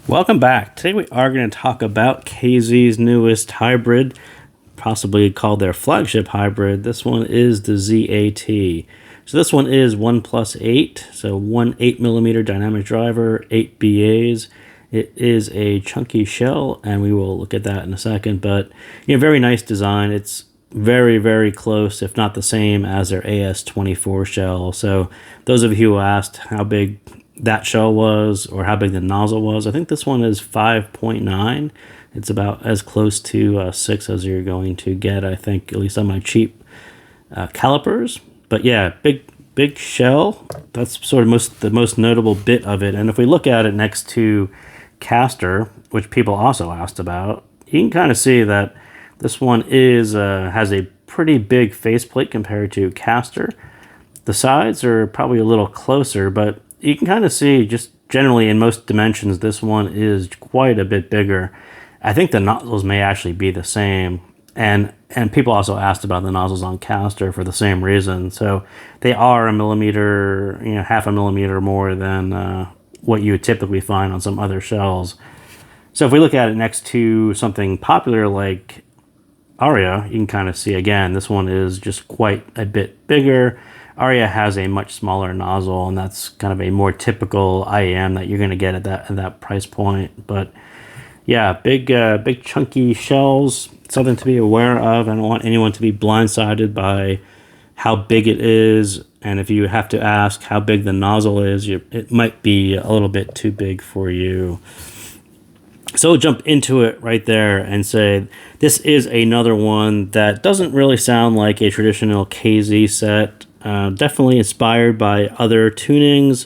Welcome back. Today we are going to talk about KZ's newest hybrid, possibly called their flagship hybrid. This one is the ZAT. So this one is 1+8, so one 8mm dynamic driver, 8 BAs. It is a chunky shell, and we will look at that in a second, but very nice design. It's very, very close, if not the same, as their AS24 shell. So those of you who asked how big that shell was or how big the nozzle was, I think this one is 5.9. It's about as close to 6 as you're going to get, I think, at least on my cheap calipers. But yeah, big shell. That's sort of the most notable bit of it. And if we look at it next to Caster, which people also asked about, you can kind of see that this one has a pretty big faceplate compared to Caster. The sides are probably a little closer, but you can kind of see just generally in most dimensions, this one is quite a bit bigger. I think the nozzles may actually be the same. And people also asked about the nozzles on Caster for the same reason. So they are a millimeter, half a millimeter more than what you would typically find on some other shells. So if we look at it next to something popular like Aria, you can kind of see, again, this one is just quite a bit bigger. Aria has a much smaller nozzle, and that's kind of a more typical IEM that you're going to get at that price point. But yeah, big chunky shells, something to be aware of. I don't want anyone to be blindsided by how big it is. And if you have to ask how big the nozzle is, it might be a little bit too big for you. So we'll jump into it right there and say this is another one that doesn't really sound like a traditional KZ set. Definitely inspired by other tunings.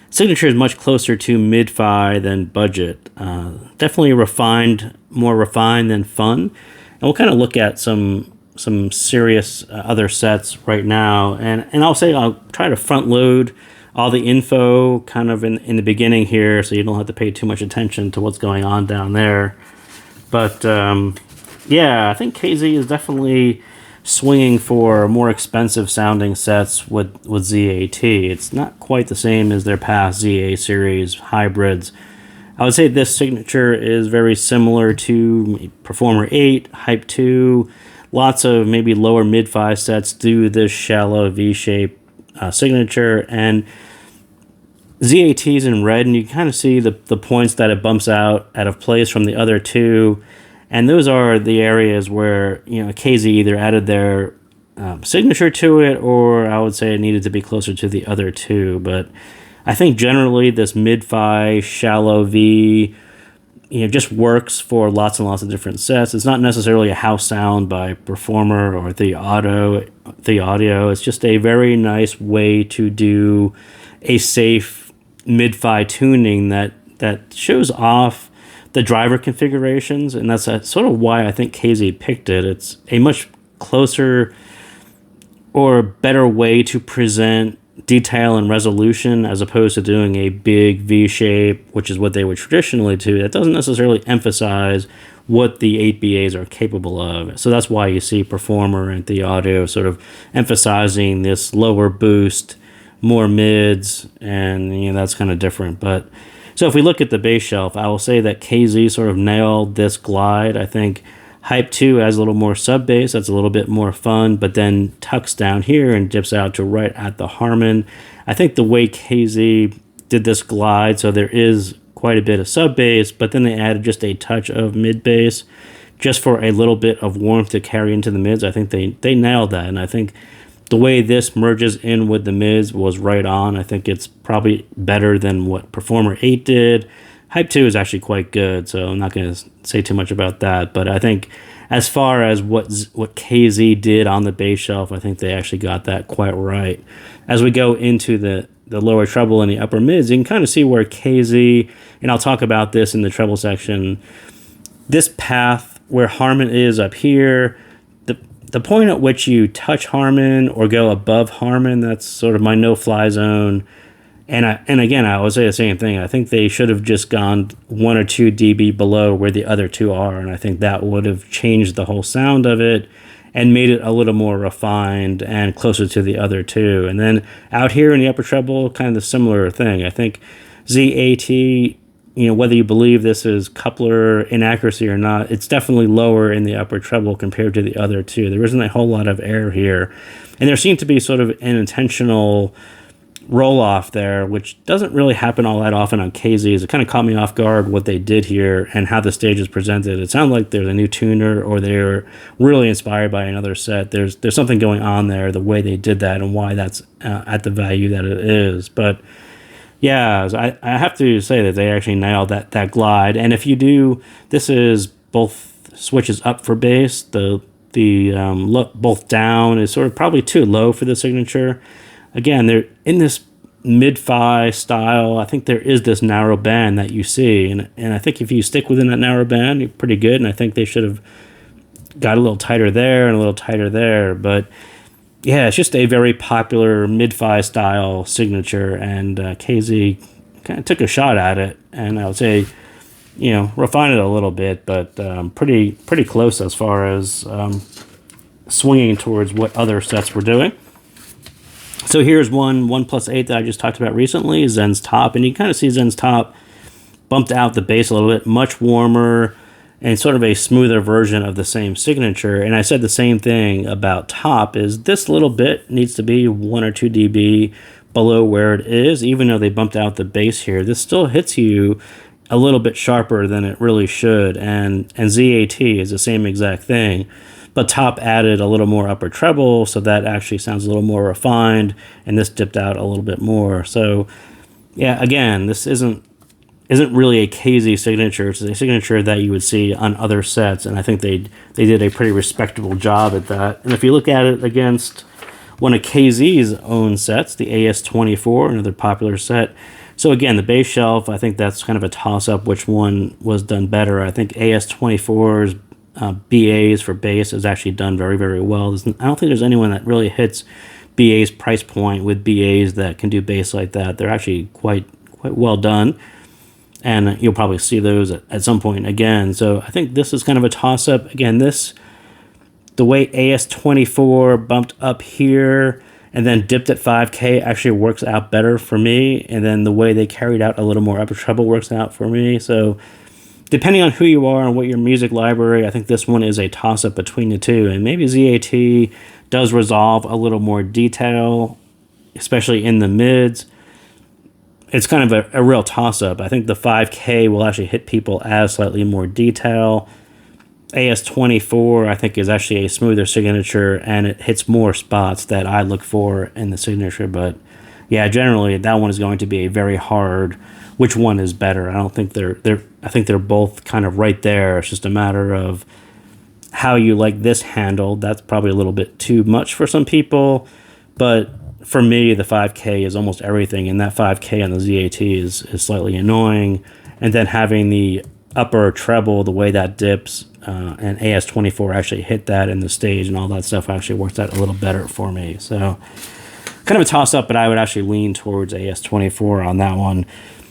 Signature is much closer to mid-fi than budget. Definitely more refined than fun. And we'll kind of look at some serious other sets right now. And I'll try to front load all the info kind of in the beginning here, so you don't have to pay too much attention to what's going on down there. But yeah, I think KZ is definitely swinging for more expensive sounding sets with ZAT. It's not quite the same as their past ZA series hybrids. I would say this signature is very similar to Performer 8, Hype 2. Lots of maybe lower mid-fi sets do this shallow V-shape signature, and ZAT's in red, and you can kind of see the points that it bumps out of place from the other two. And those are the areas where, KZ either added their signature to it, or I would say it needed to be closer to the other two. But I think generally this mid-fi shallow V, just works for lots and lots of different sets. It's not necessarily a house sound by Performer or the audio. It's just a very nice way to do a safe mid-fi tuning that shows off the driver configurations, and that's sort of why I think KZ picked it. It's a much closer or better way to present detail and resolution as opposed to doing a big V shape, which is what they would traditionally do. That doesn't necessarily emphasize what the 8 BAs are capable of. So that's why you see Performer and the audio sort of emphasizing this lower boost, more mids, and that's kind of different. But so if we look at the bass shelf, I will say that KZ sort of nailed this glide. I think Hype 2 has a little more sub bass, that's a little bit more fun, but then tucks down here and dips out to right at the Harmon. I think the way KZ did this glide, so there is quite a bit of sub bass, but then they added just a touch of mid bass just for a little bit of warmth to carry into the mids. I think they nailed that, and I think the way this merges in with the mids was right on. I think it's probably better than what Performer 8 did. Hype 2 is actually quite good, so I'm not going to say too much about that. But I think as far as what KZ did on the bass shelf, I think they actually got that quite right. As we go into the lower treble and the upper mids, you can kind of see where KZ, and I'll talk about this in the treble section, this path where Harmon is up here, the point at which you touch Harmon or go above Harmon, that's sort of my no-fly zone. And again, I would say the same thing. I think they should have just gone 1 or 2 dB below where the other two are, and I think that would have changed the whole sound of it and made it a little more refined and closer to the other two. And then out here in the upper treble, kind of the similar thing. I think ZAT whether you believe this is coupler inaccuracy or not, it's definitely lower in the upper treble compared to the other two. There isn't a whole lot of air here. And there seemed to be sort of an intentional roll-off there, which doesn't really happen all that often on KZs. It kind of caught me off guard what they did here and how the stage is presented. It sounded like there's a new tuner or they're really inspired by another set. There's something going on there, the way they did that and why that's at the value that it is. But yeah, I have to say that they actually nailed that glide. And if you do, this is both switches up for bass. The both down is sort of probably too low for the signature. Again, they're in this mid-fi style. I think there is this narrow band that you see. And I think if you stick within that narrow band, you're pretty good. And I think they should have got a little tighter there and a little tighter there. But yeah, it's just a very popular mid-fi style signature. And KZ kind of took a shot at it. And I would say, refine it a little bit, but pretty close as far as swinging towards what other sets were doing. So here's one 1+8 that I just talked about recently, Zen's Top. And you kind of see Zen's Top bumped out the bass a little bit, much warmer, and sort of a smoother version of the same signature. And I said the same thing about Top, is this little bit needs to be 1 or 2 dB below where it is. Even though they bumped out the bass here, this still hits you a little bit sharper than it really should. And ZAT is the same exact thing. But Top added a little more upper treble, so that actually sounds a little more refined, and this dipped out a little bit more. So, yeah, again, this isn't really a KZ signature. It's a signature that you would see on other sets, and I think they did a pretty respectable job at that. And if you look at it against one of KZ's own sets, the AS24, another popular set. So again, the bass shelf, I think that's kind of a toss-up which one was done better. I think AS24's BAs for bass is actually done very, very well. I don't think there's anyone that really hits BA's price point with BAs that can do bass like that. They're actually quite well done, and you'll probably see those at some point again. So I think this is kind of a toss-up. Again, the way AS24 bumped up here and then dipped at 5K actually works out better for me, and then the way they carried out a little more upper treble works out for me. So depending on who you are and what your music library, I think this one is a toss-up between the two. And maybe ZAT does resolve a little more detail, especially in the mids. It's kind of a real toss-up. I think the 5K will actually hit people as slightly more detail. AS24, I think, is actually a smoother signature, and it hits more spots that I look for in the signature. But yeah, generally, that one is going to be a very hard which one is better. I don't think I think they're both kind of right there. It's just a matter of how you like this handled. That's probably a little bit too much for some people, but for me, the 5K is almost everything, and that 5K on the ZAT is slightly annoying. And then having the upper treble, the way that dips, and AS24 actually hit that in the stage and all that stuff actually works out a little better for me. So kind of a toss-up, but I would actually lean towards AS24 on that one.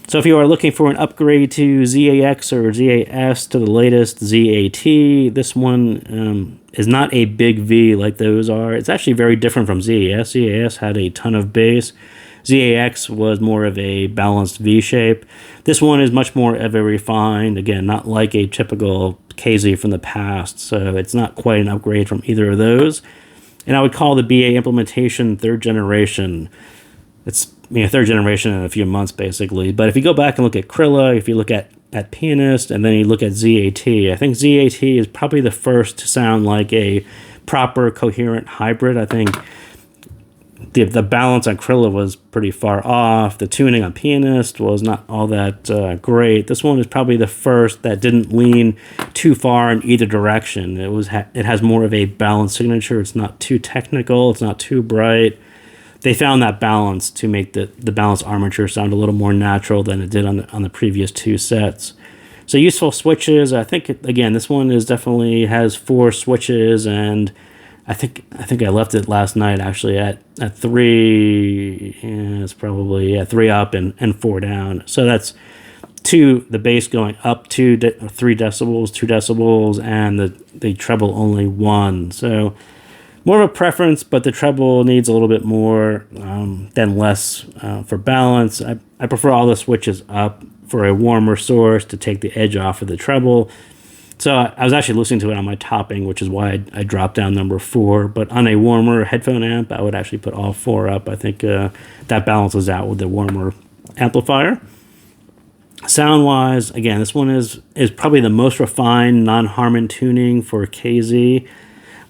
So if you are looking for an upgrade to ZAX or ZAS to the latest ZAT, this one is not a big V like those are. It's actually very different from ZAS. ZAS had a ton of bass. ZAX was more of a balanced V shape. This one is much more of a refined, again, not like a typical KZ from the past, so it's not quite an upgrade from either of those. And I would call the BA implementation third generation. It's third generation in a few months, basically. But if you go back and look at Krilla, if you look at Pianist, and then you look at ZAT, I think ZAT is probably the first to sound like a proper, coherent hybrid. I think the balance on Krilla was pretty far off. The tuning on Pianist was not all that great. This one is probably the first that didn't lean too far in either direction. It has more of a balanced signature. It's not too technical. It's not too bright. They found that balance to make the balanced armature sound a little more natural than it did on the previous two sets. So useful switches. I think again this one definitely has 4 switches, and I think I left it last night actually at 3. Yeah, it's probably 3 up and 4 down. So that's 2. The bass going up 3 decibels, 2 decibels, and the treble only 1. So more of a preference, but the treble needs a little bit more than less for balance. I prefer all the switches up for a warmer source to take the edge off of the treble. So I was actually listening to it on my topping, which is why I dropped down number 4. But on a warmer headphone amp, I would actually put all 4 up. I think that balances out with the warmer amplifier. Sound-wise, again, this one is probably the most refined non-Harman tuning for KZ.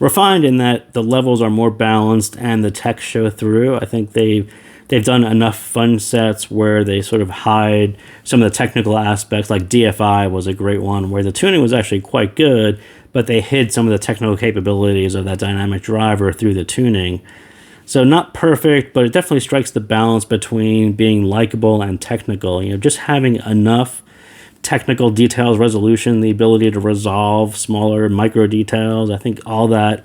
Refined in that the levels are more balanced and the techs show through. I think they've done enough fun sets where they sort of hide some of the technical aspects, like DFI was a great one, where the tuning was actually quite good, but they hid some of the technical capabilities of that dynamic driver through the tuning. So not perfect, but it definitely strikes the balance between being likable and technical. Just having enough technical details resolution, the ability to resolve smaller micro details. I think all that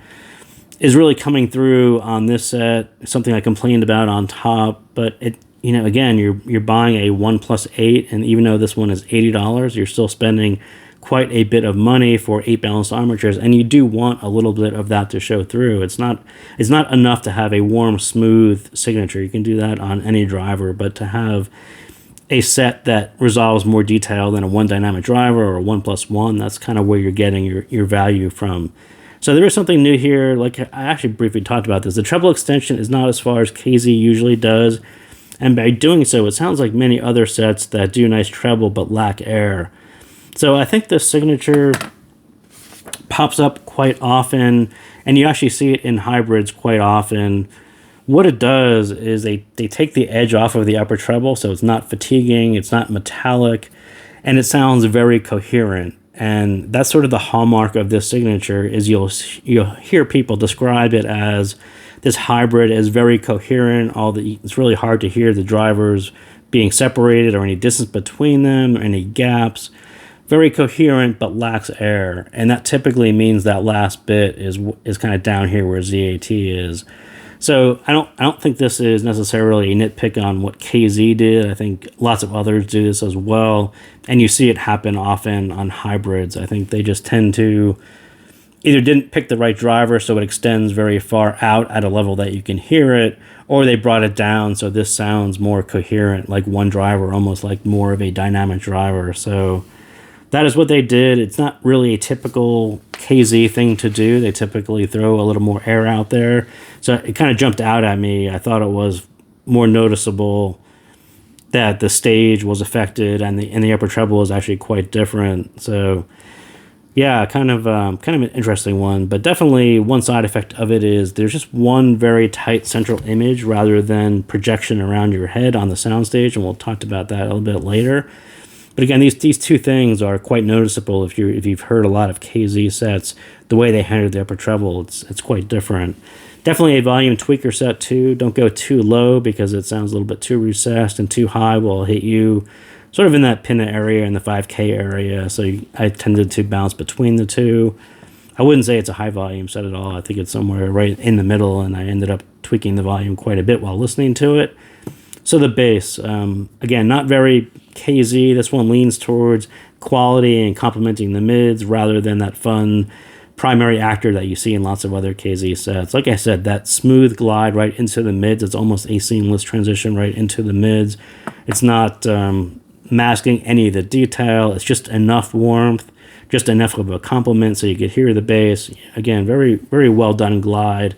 is really coming through on this set. Something I complained about on top, but it, again, you're buying a 1+8, and even though this one is $80, you're still spending quite a bit of money for 8 balanced armatures, and you do want a little bit of that to show through. It's not enough to have a warm, smooth signature. You can do that on any driver, but to have a set that resolves more detail than a 1 dynamic driver or a 1+1, that's kind of where you're getting your value from. So there is something new here. Like I actually briefly talked about this. The treble extension is not as far as KZ usually does, and by doing so, it sounds like many other sets that do nice treble but lack air. So I think this signature pops up quite often, and you actually see it in hybrids quite often. What it does is they take the edge off of the upper treble, so it's not fatiguing, it's not metallic, and it sounds very coherent. And that's sort of the hallmark of this signature, is you'll hear people describe it as this hybrid is very coherent. It's really hard to hear the drivers being separated or any distance between them or any gaps. Very coherent but lacks air, and that typically means that last bit is kind of down here where ZAT is. So I don't think this is necessarily a nitpick on what KZ did. I think lots of others do this as well, and you see it happen often on hybrids. I think they just tend to either didn't pick the right driver so it extends very far out at a level that you can hear it, or they brought it down so this sounds more coherent, like one driver, almost like more of a dynamic driver. So that is what they did. It's not really a typical KZ thing to do. They typically throw a little more air out there. So it kind of jumped out at me. I thought it was more noticeable that the stage was affected and the upper treble is actually quite different. So yeah, kind of an interesting one. But definitely one side effect of it is there's just one very tight central image rather than projection around your head on the soundstage, and we'll talk about that a little bit later. But again, these two things are quite noticeable if you've heard a lot of KZ sets. The way they handle the upper treble, it's quite different. Definitely a volume tweaker set too. Don't go too low because it sounds a little bit too recessed, and too high will hit you sort of in that pinna area, in the 5K area. So I tended to bounce between the two. I wouldn't say it's a high volume set at all. I think it's somewhere right in the middle, and I ended up tweaking the volume quite a bit while listening to it. So the bass, again, not very KZ. This one leans towards quality and complementing the mids rather than that fun primary actor that you see in lots of other KZ sets. Like I said, that smooth glide right into the mids. It's almost a seamless transition right into the mids. It's not masking any of the detail. It's just enough warmth, just enough of a complement so you could hear the bass. Again, very, very well done glide.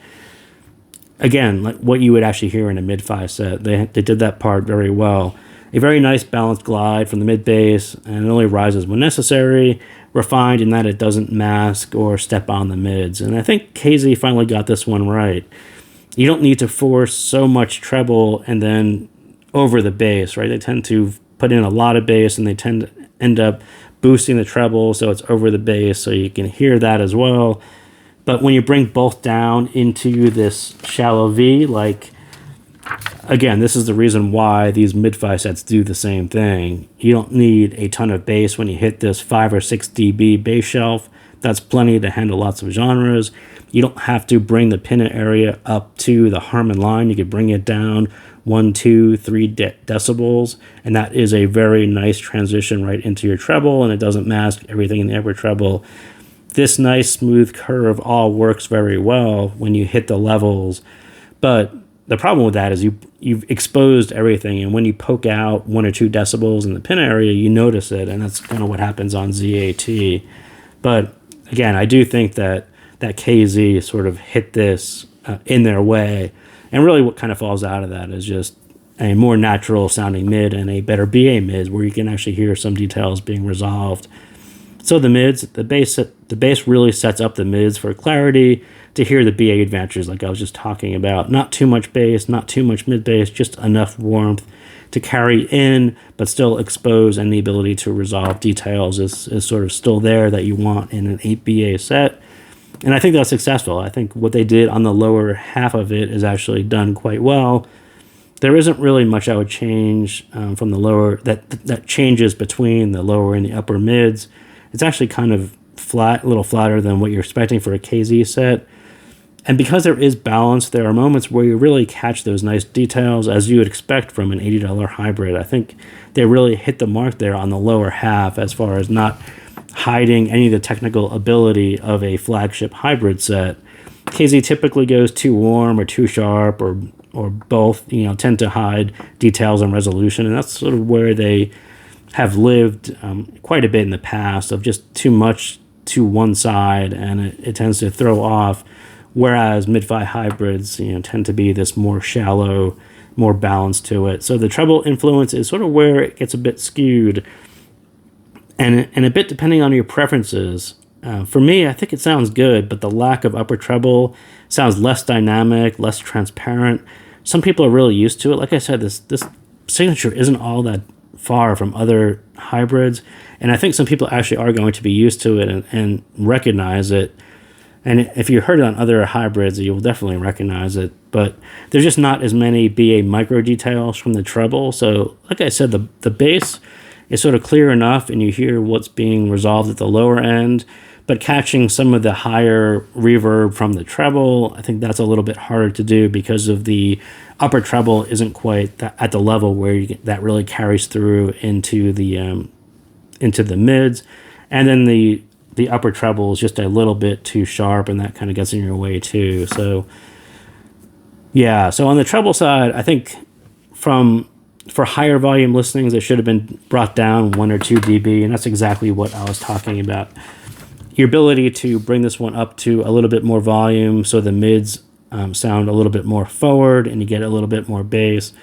Again, like what you would actually hear in a mid-5 set. They did that part very well. A very nice balanced glide from the mid-bass, and it only rises when necessary. Refined in that it doesn't mask or step on the mids. And I think KZ finally got this one right. You don't need to force so much treble and then over the bass, right? They tend to put in a lot of bass, and they tend to end up boosting the treble so it's over the bass, so you can hear that as well. But when you bring both down into this shallow V, like, again, this is the reason why these mid-5 sets do the same thing. You don't need a ton of bass when you hit this 5 or 6 dB bass shelf. That's plenty to handle lots of genres. You don't have to bring the pinna area up to the Harman line. You could bring it down 1, 2, 3 decibels, and that is a very nice transition right into your treble, and it doesn't mask everything in the upper treble. This nice smooth curve all works very well when you hit the levels, but the problem with that is you've exposed everything, and when you poke out 1 or 2 decibels in the pin area, you notice it, and that's kind of what happens on ZAT. But again, I do think that KZ sort of hit this in their way, and really what kind of falls out of that is just a more natural sounding mid and a better BA mid where you can actually hear some details being resolved. So the mids, the bass really sets up the mids for clarity to hear the BA advantages like I was just talking about. Not too much bass, not too much mid bass, just enough warmth to carry in, but still expose, and the ability to resolve details is sort of still there that you want in an 8 BA set. And I think that's successful. I think what they did on the lower half of it is actually done quite well. There isn't really much I would change from the lower, that changes between the lower and the upper mids. It's actually kind of flat, a little flatter than what you're expecting for a KZ set. And because there is balance, there are moments where you really catch those nice details as you would expect from an $80 hybrid. I think they really hit the mark there on the lower half as far as not hiding any of the technical ability of a flagship hybrid set. KZ typically goes too warm or too sharp or both, tend to hide details and resolution, and that's sort of where they have lived quite a bit in the past, of just too much to one side, and it tends to throw off. Whereas mid-fi hybrids, tend to be this more shallow, more balance to it. So the treble influence is sort of where it gets a bit skewed, and a bit depending on your preferences. For me, I think it sounds good, but the lack of upper treble sounds less dynamic, less transparent. Some people are really used to it. Like I said, this signature isn't all that far from other hybrids, and I think some people actually are going to be used to it and recognize it. And if you heard it on other hybrids, you'll definitely recognize it. But there's just not as many BA micro details from the treble. So like I said, the bass is sort of clear enough, and you hear what's being resolved at the lower end. But catching some of the higher reverb from the treble, I think that's a little bit harder to do because of the upper treble isn't quite at the level where that really carries through into the mids. And then the upper treble is just a little bit too sharp, and that kind of gets in your way too. So yeah, so on the treble side, I think for higher volume listenings, it should have been brought down 1 or 2 dB, and that's exactly what I was talking about. Your ability to bring this one up to a little bit more volume so the mids sound a little bit more forward and you get a little bit more bass.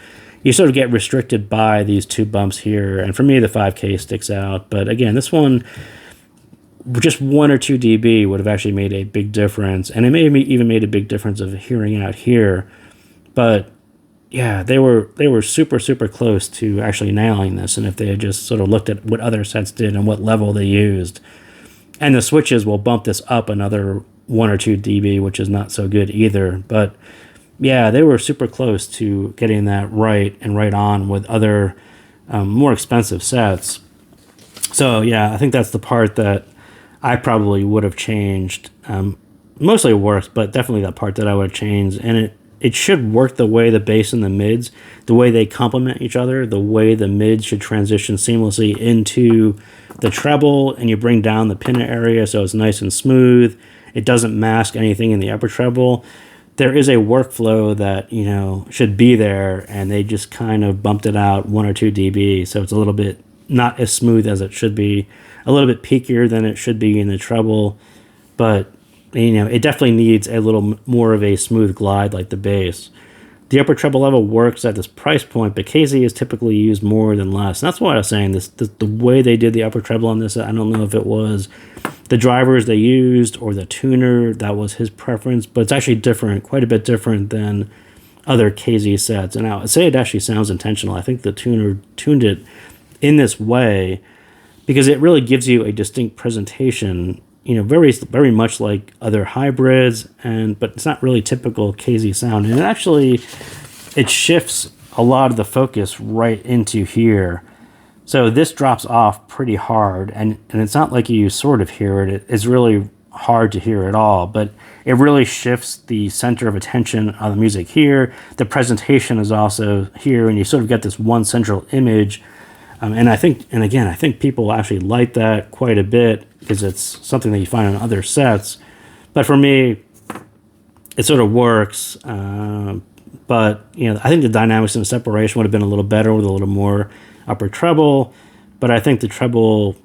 You sort of get restricted by these 2 bumps here, and for me the 5K sticks out. But again, this one, just 1 or 2 dB would have actually made a big difference, and it may have even made a big difference of hearing out here. But yeah, they were super close to actually nailing this, and if they had just sort of looked at what other sets did and what level they used. And the switches will bump this up another 1 or 2 dB, which is not so good either. But yeah, they were super close to getting that right and right on with other more expensive sets. So yeah, I think that's the part that I probably would have changed. Mostly it works, but definitely that part that I would have changed. And it should work the way the bass and the mids, the way they complement each other, the way the mids should transition seamlessly into the treble, and you bring down the pin area so it's nice and smooth. It doesn't mask anything in the upper treble. There is a workflow that, should be there, and they just kind of bumped it out 1 or 2 dB, so it's a little bit not as smooth as it should be, a little bit peakier than it should be in the treble, but it definitely needs a little more of a smooth glide like the bass. The upper treble level works at this price point, but KZ is typically used more than less. And that's why I was saying the way they did the upper treble on this, I don't know if it was the drivers they used or the tuner that was his preference, but it's actually different, quite a bit different than other KZ sets. And I would say it actually sounds intentional. I think the tuner tuned it in this way because it really gives you a distinct presentation, very much like other hybrids, but it's not really typical KZ sound. And it shifts a lot of the focus right into here. So this drops off pretty hard, and it's not like you sort of hear it. It's really hard to hear at all, but it really shifts the center of attention on the music here. The presentation is also here, and you sort of get this one central image. And I think people actually like that quite a bit because it's something that you find on other sets. But for me, it sort of works. But I think the dynamics and the separation would have been a little better with a little more upper treble. But I think the treble,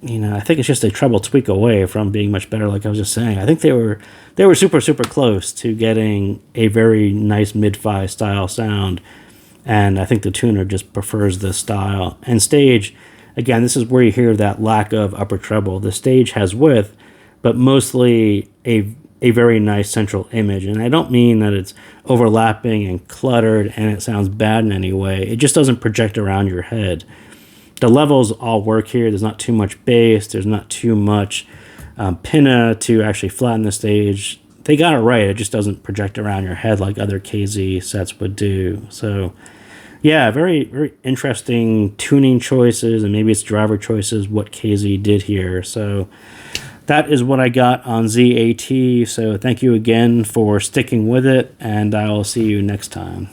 I think it's just a treble tweak away from being much better. Like I was just saying, I think they were super close to getting a very nice mid-fi style sound. And I think the tuner just prefers this style. And stage, again, this is where you hear that lack of upper treble. The stage has width, but mostly a very nice central image. And I don't mean that it's overlapping and cluttered and it sounds bad in any way. It just doesn't project around your head. The levels all work here. There's not too much bass. There's not too much pinna to actually flatten the stage. They got it right. It just doesn't project around your head like other KZ sets would do. So, yeah, very, very interesting tuning choices, and maybe it's driver choices, what KZ did here. So that is what I got on ZAT. So thank you again for sticking with it, and I will see you next time.